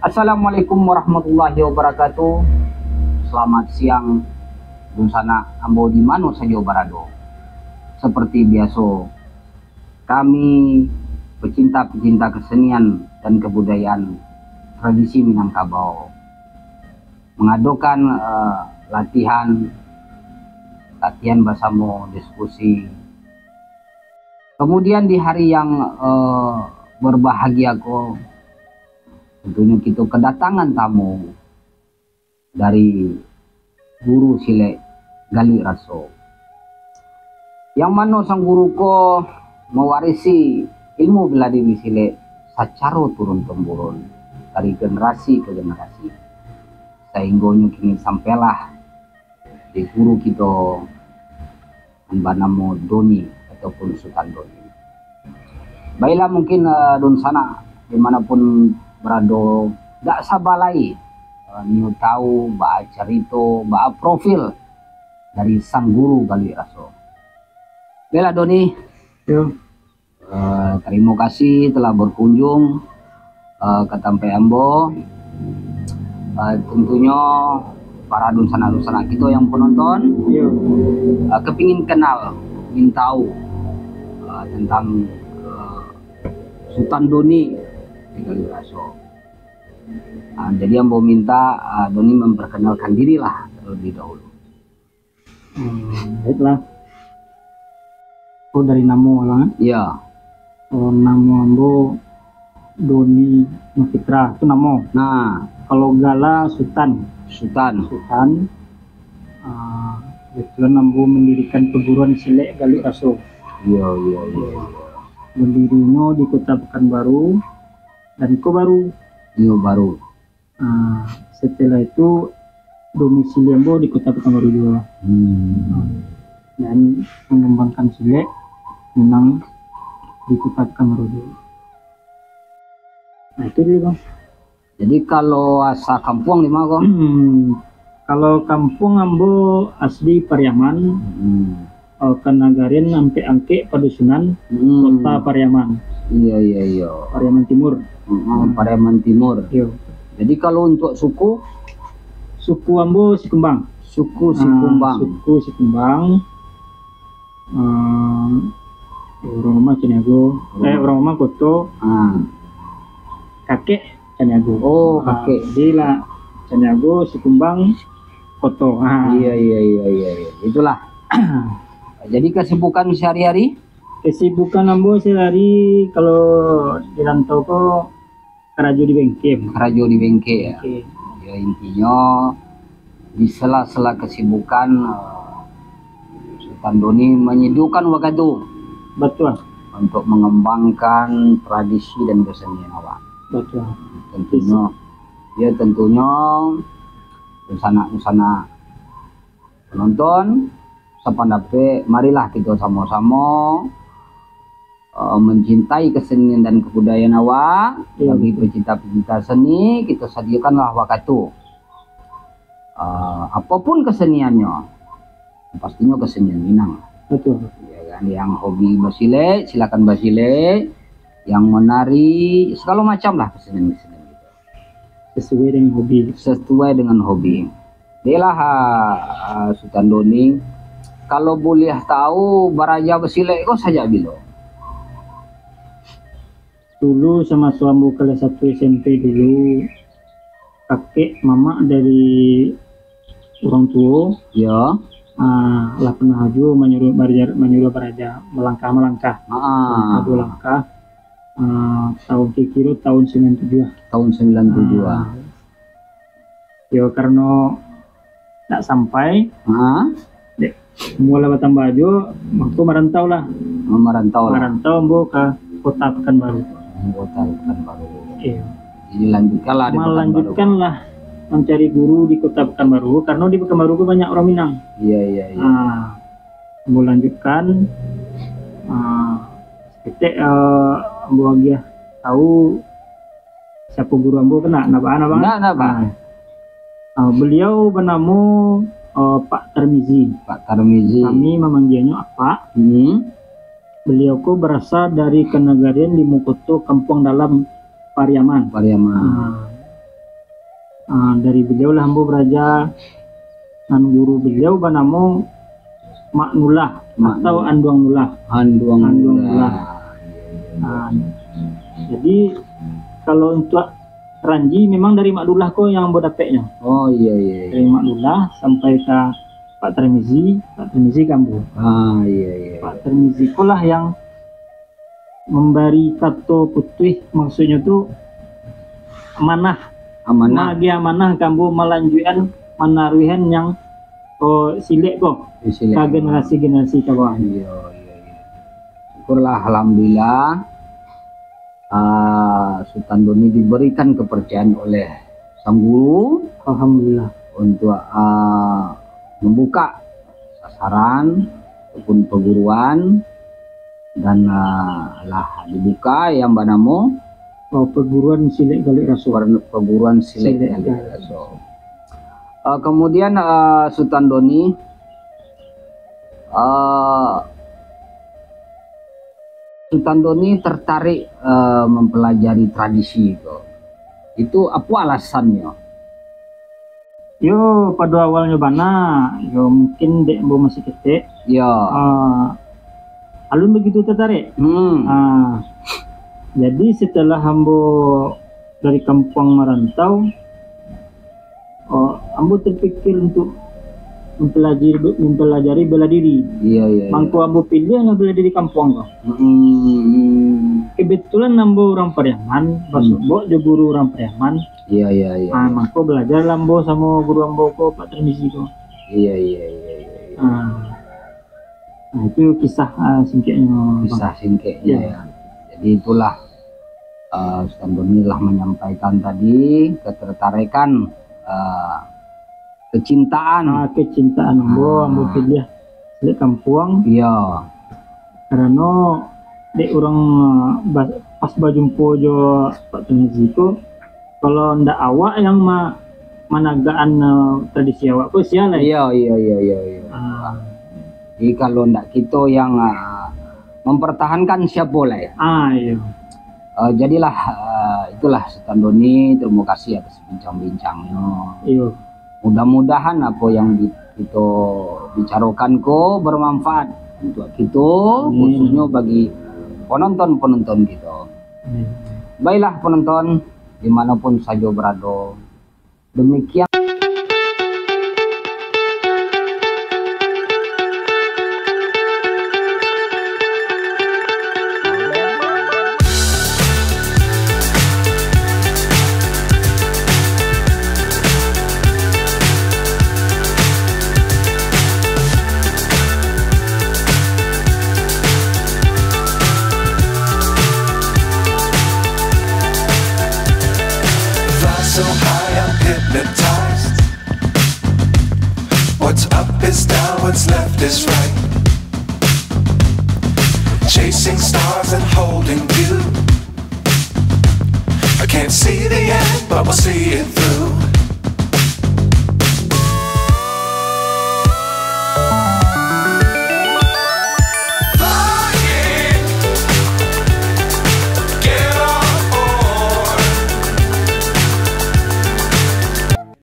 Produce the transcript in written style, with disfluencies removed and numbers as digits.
Assalamualaikum warahmatullahi wabarakatuh. Selamat siang dun sana ambo di mano saja barado. Seperti biasa, kami pecinta-pecinta kesenian dan kebudayaan tradisi Minangkabau mengadakan latihan bersama diskusi. Kemudian di hari yang berbahagia ko, tentunya kita kedatangan tamu dari guru Sile Gali Raso, yang mana sang guru ko mewarisi ilmu bela diri Sile secara turun temurun dari generasi ke generasi, sehingga kini sampailah di guru kita Banamo Doni ataupun Sultan Doni. Baiklah, mungkin don sana dimanapun berada, gak sabalai new tahu ba cerita ba profil dari sang guru Gali Raso. Bela Doni, terima kasih telah berkunjung ke Tampe Ambo. Tentunya para dunsana-dunsana kita yang penonton kepingin kenal, ingin tahu tentang Sultan Doni di Gali Raso. Jadi Ambo minta Doni memperkenalkan diri lah terlebih dahulu. Baiklah. Oh, dari namo lah. Iya. Namo Ambo Doni Nofitra itu namo. Nah, kalau Gala Sultan. Kebetulan Ambo mendirikan perguruan silat Gali Raso. Iya. Berdirinya di Kota Pekanbaru dan baru. Iya, baru. Setelah itu domisili Ambo di Kota Pekanbaru juga. Dan mengembangkan silat memang di Kota Pekanbaru juga. Nah, itu dulu, Bang. Jadi kalau asal kampung di mana kok? Kalau kampung Ambo asli Pariaman, Kanagarin sampai Angke Padusunan, Kota Pariaman. Iya. Pariaman Timur. Pariaman Timur. Iya. Jadi kalau untuk suku Ambo Sikumbang. Suku Sikumbang. Suku Sikumbang. Orang rumah Caniago. Orang rumah Koto. Kakek Caniago. Oh, kakek. Jadi lah Caniago, Sikumbang, Koto. Iya. Itulah. Jadi kesibukan sehari-hari? Kesibukan Ambo sehari kalau di rantau kok kerajo di bengke. Kerajo di bengke ya. Ya, intinya di sela-sela kesibukan Sultan Doni menyediakan waktu. Betul. Untuk mengembangkan tradisi dan kesenian awak. Betul. Tentunya usana penonton sepandape, marilah kita sama-sama mencintai kesenian dan kebudayaan awak. Bagi pecinta-pecinta seni, kita sediakanlah waktu. Apapun keseniannya, pastinya kesenian Minang. Betul. Ya kan? Yang hobi basile, silakan basile. Yang menari, segala macam lah kesenian gitu. Sesuai dengan hobi. Dialah Sultan Doni. Kalau boleh tahu baraja basile kok saja bilo. Dulu sama suami kelas 1 SMP dulu, kakek mama dari orang tua. Ya. Lah pernah aja menyuruh baraja melangkah. Aduh langkah. Tahun kira tahun 97. Tahun 97. Ya karena tak sampai. Mulai batang baju, waktu merantau lah. Merantau Ambo ke Kota Pekanbaru. Iya. Jadi lanjutkanlah mencari guru di Kota Pekanbaru karena di Pekanbaru banyak orang Minang. Iya. Ambo lanjutkan. Ambo lagi tahu siapa guru Ambo kena napa? Beliau bernama Pak Tarmizi. Kami memanggilnya Pak. Beliau ko berasal dari Kenagarian di Mukoto, Kampung Dalam, Pariaman. Dari beliau lah ambo belajar dengan guru beliau banamo Mak Nulah atau Anduang Nulah. Anduang Nulah. Jadi kalau untuk Ranji memang dari Mak Nulah kok yang ambo dapetnya. Oh iya. Dari Mak Nulah sampai ke Pak Termizi kambo. Iya. Pak Termizi kok lah yang memberi kata putih, maksudnya tuh amanah kambo melanjutkan menaruhan yang silek kok ke generasi ke bawah. Iya. Syukurlah alhamdulillah Sultan Doni diberikan kepercayaan oleh sang guru, alhamdulillah, untuk membuka sasaran ataupun perguruan dan lah dibuka yang banamo perguruan Silek Galik Raso. Perguruan Silek Galik Raso. Kemudian Sultan Doni tertarik mempelajari tradisi itu apa alasannya? Yo pada awalnya mungkin dek ambo masih kecil. Alun begitu tertarik. Jadi setelah ambo dari kampung merantau, ambo terpikir untuk mempelajari bela diri. Iya. Mangko ambo pilih yang bela diri kampung kok. Kebetulan ambo orang Pariaman, basubok de guru orang Pariaman. Iya. Mangko belajar ambo sama guru ambo kok Pak Termizi kok. Iya. Itu kisah singkatnya. Kisah singkatnya ya. Jadi itulah Sultan Doni telah menyampaikan tadi ketertarikan, kecintaan ambo pilih di kampung. Iya. Karena dek orang pas berjumpa jo Pak Termizi itu, kalau ndak awak yang managaan tradisi awak kok sial. Iya. Jadi kalau ndak kita yang mempertahankan siapa boleh. Iya. Jadilah itulah Sultan Doni, terima kasih atas bincang-bincangnya. Iya. Mudah-mudahan apa yang kita bicarakan bermanfaat untuk kita, khususnya bagi penonton-penonton kita. Baiklah penonton, dimanapun saja berada, demikian. So high I'm hypnotized. What's up is down, what's left is right. Chasing stars and holding you. I can't see the end, but we'll see it through.